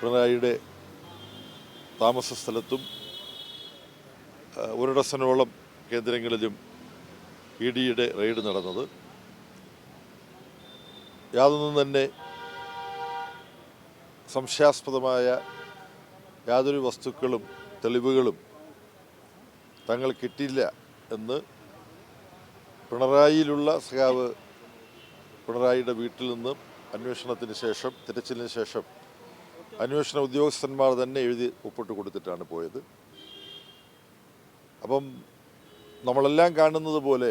പിണറായിയുടെ താമസ സ്ഥലത്തും ഒരു ഡസനോളം കേന്ദ്രങ്ങളിലും ഇഡിയുടെ റെയ്ഡ് നടന്നത്. യാതൊന്നും തന്നെ സംശയാസ്പദമായ യാതൊരു വസ്തുക്കളും തെളിവുകളും തങ്ങൾ കിട്ടിയില്ല എന്ന് പിണറായിയിലുള്ള സഖാവ് പിണറായിയുടെ വീട്ടിൽ നിന്ന് അന്വേഷണത്തിന് ശേഷം, തിരച്ചിലിന് ശേഷം അന്വേഷണ ഉദ്യോഗസ്ഥന്മാർ തന്നെ എഴുതി ഒപ്പിട്ട് കൊടുത്തിട്ടാണ് പോയത്. അപ്പം നമ്മളെല്ലാം കാണുന്നത് പോലെ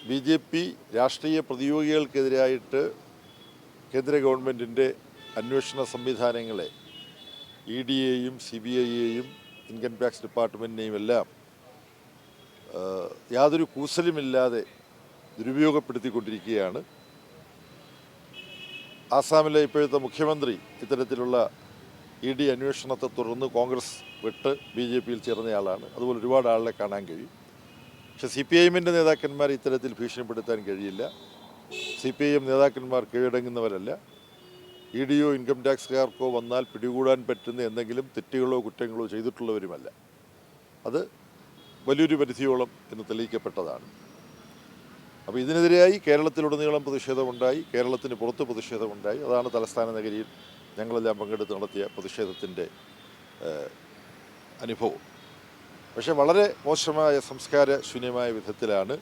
BJP രാഷ്ട്രീയ പ്രതിയോഗികൾക്കെതിരായിട്ട് കേന്ദ്ര ഗവൺമെൻറ്റിൻ്റെ അന്വേഷണ സംവിധാനങ്ങളെ EDയെയും CBIയെയും ഇൻകം ടാക്സ് ഡിപ്പാർട്ട്മെൻറ്റിനെയും എല്ലാം യാതൊരു കൂസലുമില്ലാതെ ദുരുപയോഗപ്പെടുത്തിക്കൊണ്ടിരിക്കുകയാണ്. ആസാമിലെ ഇപ്പോഴത്തെ മുഖ്യമന്ത്രി ഇത്തരത്തിലുള്ള ED അന്വേഷണത്തെ തുടർന്ന് കോൺഗ്രസ് വിട്ട് BJPയിൽ ചേർന്നയാളാണ്. അതുപോലെ ഒരുപാട് ആളെ കാണാൻ കഴിയും. പക്ഷേ CPIMൻ്റെ നേതാക്കന്മാർ ഇത്തരത്തിൽ ഭീഷണിപ്പെടുത്താൻ കഴിയില്ല. CPIM നേതാക്കന്മാർ കീഴടങ്ങുന്നവരല്ല. EDയോ ഇൻകം ടാക്സുകാർക്കോ വന്നാൽ പിടികൂടാൻ പറ്റുന്ന എന്തെങ്കിലും തെറ്റുകളോ കുറ്റങ്ങളോ ചെയ്തിട്ടുള്ളവരുമല്ല. അത് വലിയൊരു പരിധിയോളം ഇന്ന് തെളിയിക്കപ്പെട്ടതാണ്. അപ്പോൾ ഇതിനെതിരെയായി കേരളത്തിലുടനീളം പ്രതിഷേധമുണ്ടായി, കേരളത്തിന് പുറത്ത് പ്രതിഷേധമുണ്ടായി. അതാണ് തലസ്ഥാന നഗരിയിൽ ഞങ്ങളെല്ലാം പങ്കെടുത്ത് നടത്തിയ പ്രതിഷേധത്തിൻ്റെ അനുഭവം. പക്ഷേ വളരെ മോശമായ സംസ്കാര ശൂന്യമായ വിധത്തിലാണ്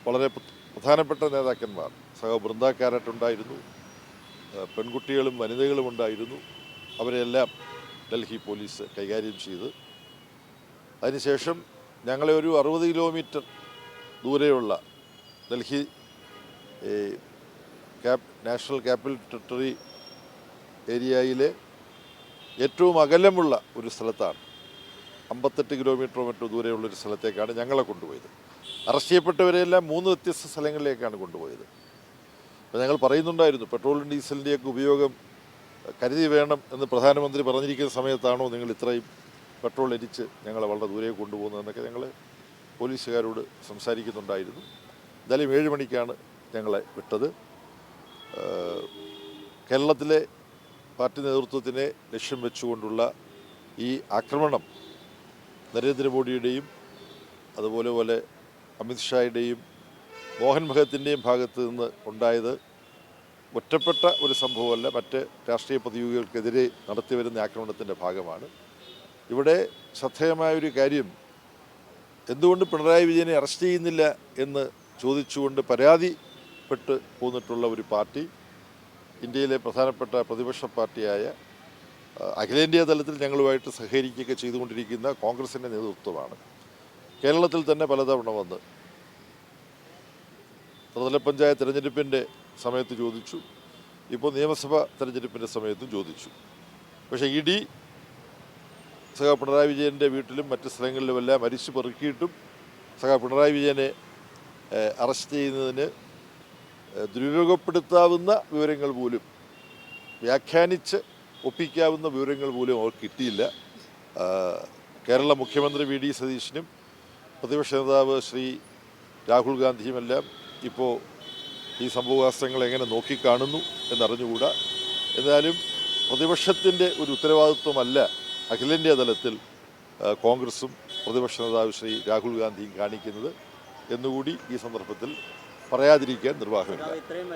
വളരെ പ്രധാനപ്പെട്ട നേതാക്കന്മാർ, ബൃന്ദ കാരറ്റ് ഉണ്ടായിരുന്നു, പെൺകുട്ടികളും വനിതകളും ഉണ്ടായിരുന്നു, അവരെല്ലാം ഡൽഹി പോലീസ് കൈകാര്യം ചെയ്ത് അതിനുശേഷം ഞങ്ങളെ ഒരു 60 കിലോമീറ്റർ ദൂരെയുള്ള ഡൽഹി നാഷണൽ ക്യാപിറ്റൽ ടെറിട്ടറി ഏരിയയിലെ ഏറ്റവും അകലമുള്ള ഒരു സ്ഥലത്താണ്, 58 കിലോമീറ്റർ മറ്റോ ദൂരെയുള്ളൊരു സ്ഥലത്തേക്കാണ് ഞങ്ങളെ കൊണ്ടുപോയത്. അറസ്റ്റ് ചെയ്യപ്പെട്ടവരെല്ലാം 3 വ്യത്യസ്ത സ്ഥലങ്ങളിലേക്കാണ് കൊണ്ടുപോയത്. അപ്പോൾ ഞങ്ങൾ പറയുന്നുണ്ടായിരുന്നു, പെട്രോളും ഡീസലിൻ്റെയൊക്കെ ഉപയോഗം കരുതി വേണം എന്ന് പ്രധാനമന്ത്രി പറഞ്ഞിരിക്കുന്ന സമയത്താണോ നിങ്ങൾ ഇത്രയും പെട്രോൾ അടിച്ച് ഞങ്ങളെ വളരെ ദൂരേക്ക് കൊണ്ടുപോകുന്നതെന്നൊക്കെ ഞങ്ങൾ പോലീസുകാരോട് സംസാരിക്കുന്നുണ്ടായിരുന്നു. എന്തായാലും 7 മണിക്കാണ് ഞങ്ങളെ വിട്ടത്. കേരളത്തിലെ പാർട്ടി നേതൃത്വത്തിനെ ലക്ഷ്യം വെച്ചുകൊണ്ടുള്ള ഈ ആക്രമണം നരേന്ദ്രമോദിയുടെയും അതുപോലെ അമിത്ഷായുടെയും മോഹൻ ഭഗത്തിൻ്റെയും ഭാഗത്ത് നിന്ന് ഉണ്ടായത് ഒറ്റപ്പെട്ട ഒരു സംഭവമല്ല, മറ്റ് രാഷ്ട്രീയ പ്രതിയോഗികൾക്കെതിരെ നടത്തിവരുന്ന ആക്രമണത്തിൻ്റെ ഭാഗമാണ്. ഇവിടെ ശ്രദ്ധേയമായൊരു കാര്യം, എന്തുകൊണ്ട് പിണറായി വിജയനെ അറസ്റ്റ് ചെയ്യുന്നില്ല എന്ന് ചോദിച്ചുകൊണ്ട് പരാതിപ്പെട്ട് പോന്നിട്ടുള്ള ഒരു പാർട്ടി ഇന്ത്യയിലെ പ്രധാനപ്പെട്ട പ്രതിപക്ഷ പാർട്ടിയായ അഖിലേന്ത്യാ തലത്തിൽ ഞങ്ങളുമായിട്ട് സഹകരിക്കുകയൊക്കെ ചെയ്തുകൊണ്ടിരിക്കുന്ന കോൺഗ്രസിൻ്റെ നേതൃത്വമാണ്. കേരളത്തിൽ തന്നെ പലതവണ വന്ന് ത്രിതല പഞ്ചായത്ത് തിരഞ്ഞെടുപ്പിൻ്റെ സമയത്ത് ചോദിച്ചു, ഇപ്പോൾ നിയമസഭാ തിരഞ്ഞെടുപ്പിൻ്റെ സമയത്തും ചോദിച്ചു. പക്ഷേ ED പിണറായി വിജയൻ്റെ വീട്ടിലും മറ്റ് സ്ഥലങ്ങളിലുമെല്ലാം അരിച്ചു പെറുക്കിയിട്ടും പിണറായി വിജയനെ അറസ്റ്റ് ചെയ്യുന്നതിന് ദുരുപയോഗപ്പെടുത്താവുന്ന വിവരങ്ങൾ പോലും, വ്യാഖ്യാനിച്ച് ഒപ്പിക്കാവുന്ന വിവരങ്ങൾ പോലും അവർക്ക് കിട്ടിയില്ല. കേരള മുഖ്യമന്ത്രി VD സതീശനും പ്രതിപക്ഷ നേതാവ് ശ്രീ രാഹുൽ ഗാന്ധിയുമെല്ലാം ഇപ്പോൾ ഈ സംഭവവാസ്തവങ്ങൾ എങ്ങനെ നോക്കിക്കാണുന്നു എന്നറിഞ്ഞുകൂടാ. എന്നാലും പ്രതിപക്ഷത്തിൻ്റെ ഒരു ഉത്തരവാദിത്വമല്ല അഖിലേന്ത്യാ തലത്തിൽ കോൺഗ്രസും പ്രതിപക്ഷ നേതാവ് ശ്രീ രാഹുൽ ഗാന്ധിയും കാണിക്കുന്നത് എന്നുകൂടി ഈ സന്ദർഭത്തിൽ പറയാതിരിക്കാൻ നിർവാഹമില്ല.